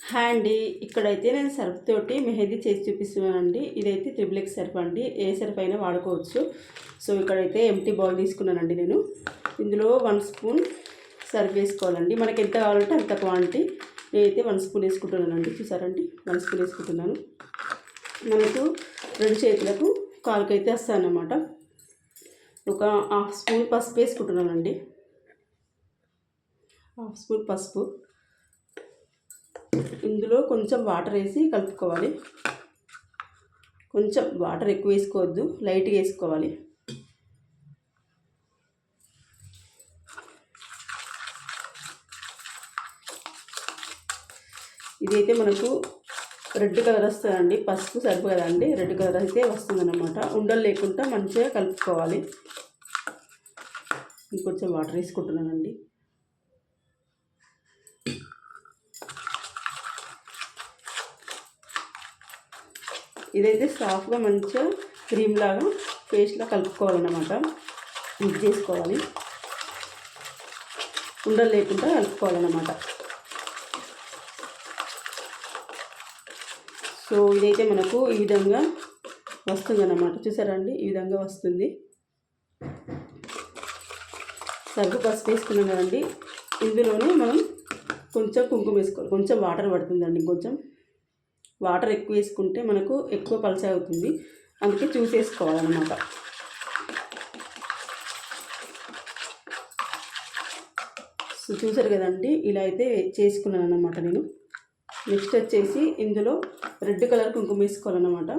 Hi అండి. ఇక్కడైతే నేను సర్ఫ్ తోటి మెహందీ చేసి చూపిస్తున్నానండి. ఇదైతే త్రిబుల్ ఎక్స్ సర్ఫ్ అండి. ఏ సర్ఫ్ అయినా వాడుకోవచ్చు. సో ఇక్కడైతే ఎంటీ బౌల్ తీసుకున్నానండి నేను. ఇందులో 1 స్పూన్ సర్ఫ్ వేసుకోవాలండి. మనకి ఎంత కావాలంటే అంత క్వాంటిటీ. నేనైతే 1 స్పూన్ వేసుకుంటున్నానండి. చూసారండి, 1 స్పూన్ వేసుకుంటున్నాను. మనకు 2 చేతులకు కాలుకైతే వస్తాయన్నమాట. ఒక హాఫ్ స్పూన్ పసుపు వేసుకుంటున్నానండి. హాఫ్ స్పూన్ పసుపు. ఇందులో కొంచెం వాటర్ వేసి కలుపుకోవాలి. కొంచెం వాటర్ ఎక్కువ వేసుకోవద్దు, లైట్గా వేసుకోవాలి. ఇదైతే మనకు రెడ్ కలర్ వస్తుందండి. పసుపు సరిపో కదండి, రెడ్ కలర్ అయితే వస్తుందన్నమాట. ఉండలు లేకుండా మంచిగా కలుపుకోవాలి. ఇంకొంచెం వాటర్ వేసుకుంటున్నానండి. ఇదైతే సాఫ్ట్గా మంచిగా క్రీమ్ లాగా పేస్ట్లా కలుపుకోవాలన్నమాట. మిక్స్ చేసుకోవాలి, ఉండలు లేకుండా కలుపుకోవాలన్నమాట. సో ఇదైతే మనకు ఈ విధంగా వస్తుందన్నమాట. చూసారా అండి, ఈ విధంగా వస్తుంది. సరుకు పసుపు వేసుకున్నాం కదండి. ఇందులోనే మనం కొంచెం కుంకుమ వేసుకోవాలి. కొంచెం వాటర్ పడుతుందండి. కొంచెం వాటర్ ఎక్కువ వేసుకుంటే మనకు ఎక్కువ పలస అవుతుంది. అందుకే చూసేసుకోవాలన్నమాట. సో చూసారు కదండి, ఇలా అయితే చేసుకున్నాను అన్నమాట నేను. నెక్స్ట్ వచ్చేసి ఇందులో రెడ్ కలర్ కుంకుమ వేసుకోవాలన్నమాట.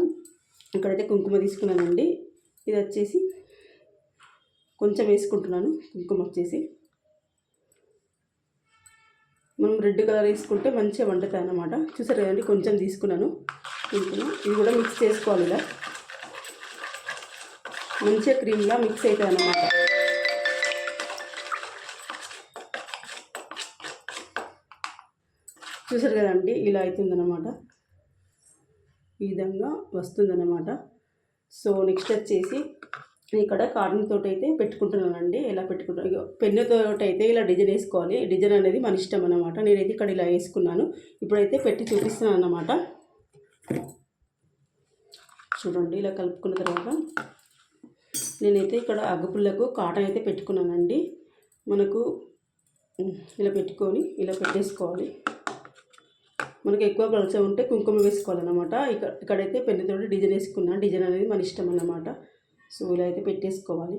ఇక్కడైతే కుంకుమ తీసుకున్నానండి. ఇది వచ్చేసి కొంచెం వేసుకుంటున్నాను. కుంకుమ వచ్చేసి మనం రెడ్ కలర్ వేసుకుంటే మంచిగా వండుతాయి అన్నమాట. చూసారు కదండి, కొంచెం తీసుకున్నాను కుంకుమ. ఇది కూడా మిక్స్ చేసుకోవాలి. ఇలా మంచిగా క్రీమ్లా మిక్స్ అవుతాయి అన్నమాట. చూసారు కదండి, ఇలా అవుతుందన్నమాట. ఈ విధంగా వస్తుందన్నమాట. సో నెక్స్ట్ వచ్చేసి ఇక్కడ కాటన్ తోటి అయితే పెట్టుకుంటున్నానండి. ఎలా పెట్టుకుంటాను, పెన్నుతో అయితే ఇలా డిజైన్ వేసుకోవాలి. డిజైన్ అనేది మన ఇష్టం అన్నమాట. నేనైతే ఇక్కడ ఇలా వేసుకున్నాను. ఇప్పుడైతే పెట్టి చూపిస్తున్నాను అన్నమాట. చూడండి, ఇలా కలుపుకున్న తర్వాత నేనైతే ఇక్కడ అగ్గుపుల్లకు కాటన్ అయితే పెట్టుకున్నానండి. మనకు ఇలా పెట్టుకొని ఇలా పెట్టేసుకోవాలి. మనకు ఎక్కువ పలచ ఉంటే కుంకుమ వేసుకోవాలన్నమాట. ఇక్కడైతే పెన్నుతోటి డిజైన్ వేసుకున్నాను. డిజైన్ అనేది మన ఇష్టం అన్నమాట. సో ఇలా అయితే పెట్టేసుకోవాలి.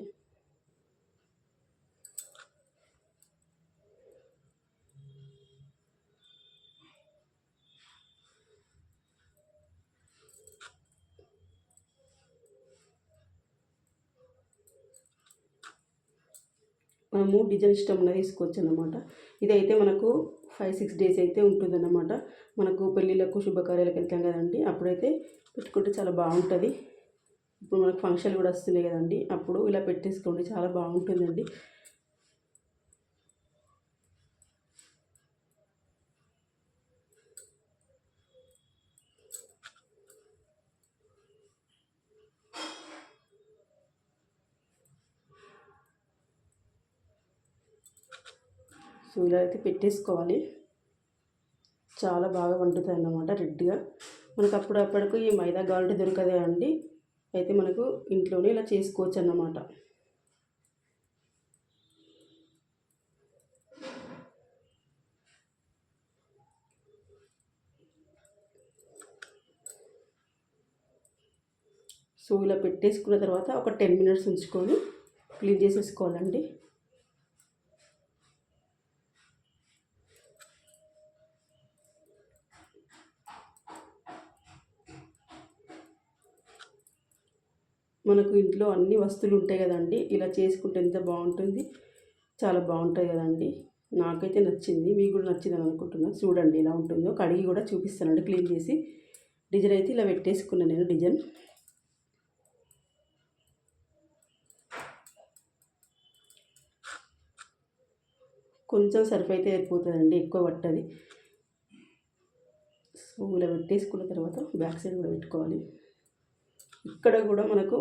మనము డిజైన్ ఇష్టం ఉన్నది తీసుకోవచ్చు అన్నమాట. ఇదైతే మనకు 5-6 డేస్ అయితే ఉంటుందన్నమాట. మనకు పెళ్ళిళ్ళకు శుభకార్యాలకు వెళ్తాం కదండి, అప్పుడైతే పెట్టుకుంటే చాలా బాగుంటుంది. ఇప్పుడు మనకు ఫంక్షన్లు కూడా వస్తున్నాయి కదండి, అప్పుడు ఇలా పెట్టేసుకోండి, చాలా బాగుంటుందండి. సో ఇలా అయితే పెట్టేసుకోవాలి. చాలా బాగా వండుతాయి అన్నమాట రెడ్గా. మనకు అప్పుడప్పటికి ఈ మైదా గాల్ట్ దొరకదే అండి. అయితే మనకు ఇంట్లోనే ఇలా చేసుకోవచ్చు అన్నమాట. సో ఇలా పెట్టేసుకున్న తర్వాత ఒక 10 మినిట్స్ ఉంచుకొని క్లీన్ చేసేసుకోవాలండి. మనకు ఇంట్లో అన్ని వస్తువులు ఉంటాయి కదండి, ఇలా చేసుకుంటే ఎంత బాగుంటుంది. చాలా బాగుంటుంది కదండి. నాకైతే నచ్చింది, మీకు కూడా నచ్చిందని అనుకుంటున్నాను. చూడండి ఎలా ఉంటుందో. కడిగి కూడా చూపిస్తానండి క్లీన్ చేసి. డిజైన్ అయితే ఇలా పెట్టేసుకున్నాను నేను. డిజైన్ కొంచెం సర్ఫ్ అయితే అయిపోతుందండి, ఎక్కువ పట్టది. సో ఇలా పెట్టేసుకున్న తర్వాత బ్యాక్ సైడ్ కూడా పెట్టుకోవాలి. ఇక్కడ కూడా మనకు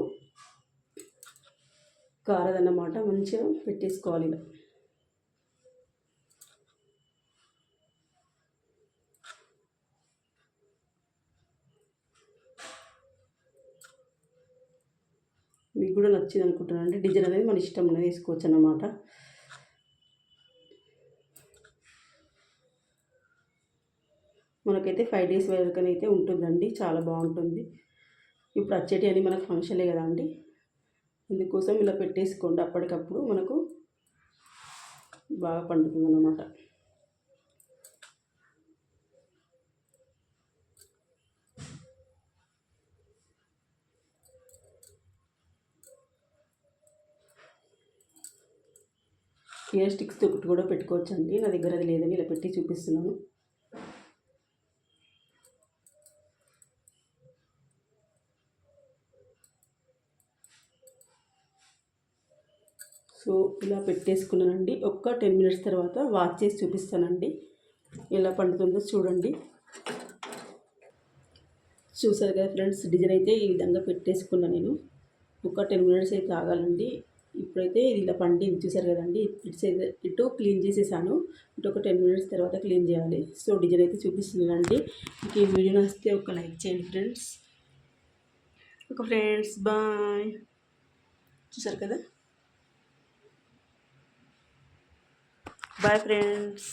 కారదన్నమాట. మంచిగా పెట్టేసుకోవాలి. ఇలా మీకు కూడా నచ్చింది అనుకుంటున్నాను. డిజైన్ అనేది మన ఇష్టం అనేది వేసుకోవచ్చు అన్నమాట. మనకైతే 5 డేస్ వరకునైతే ఉంటుందండి. చాలా బాగుంటుంది. ఇప్పుడు వచ్చేటి అని మనకు ఫంక్షన్లే కదా అండి, అందుకోసం ఇలా పెట్టేసుకోండి. అప్పటికప్పుడు మనకు బాగా పండుతుంది అన్నమాట. ఇయర్ స్టిక్స్ ఒకటి కూడా పెట్టుకోవచ్చండి. నా దగ్గర అది లేదని ఇలా పెట్టి చూపిస్తున్నాను. సో ఇలా పెట్టేసుకున్నానండి. ఒక్క 10 మినిట్స్ తర్వాత వాష్ చేసి చూపిస్తానండి ఎలా పండుతుందో చూడండి. చూసారు కదా ఫ్రెండ్స్, డిజైన్ అయితే ఈ విధంగా పెట్టేసుకున్నా నేను. ఒక 10 మినిట్స్ అయితే ఆగాలండి. ఇప్పుడైతే ఇది ఇలా పండింది చూసారు కదండి. ఇటు క్లీన్ చేసేసాను. ఇటు ఒక 10 మినిట్స్ తర్వాత క్లీన్ చేయాలి. సో డిజైన్ అయితే చూపిస్తున్నానండి. మీకు ఈ వీడియో నచ్చితే ఒక లైక్ చేయండి ఫ్రెండ్స్. బాయ్. చూసారు కదా. Bye friends.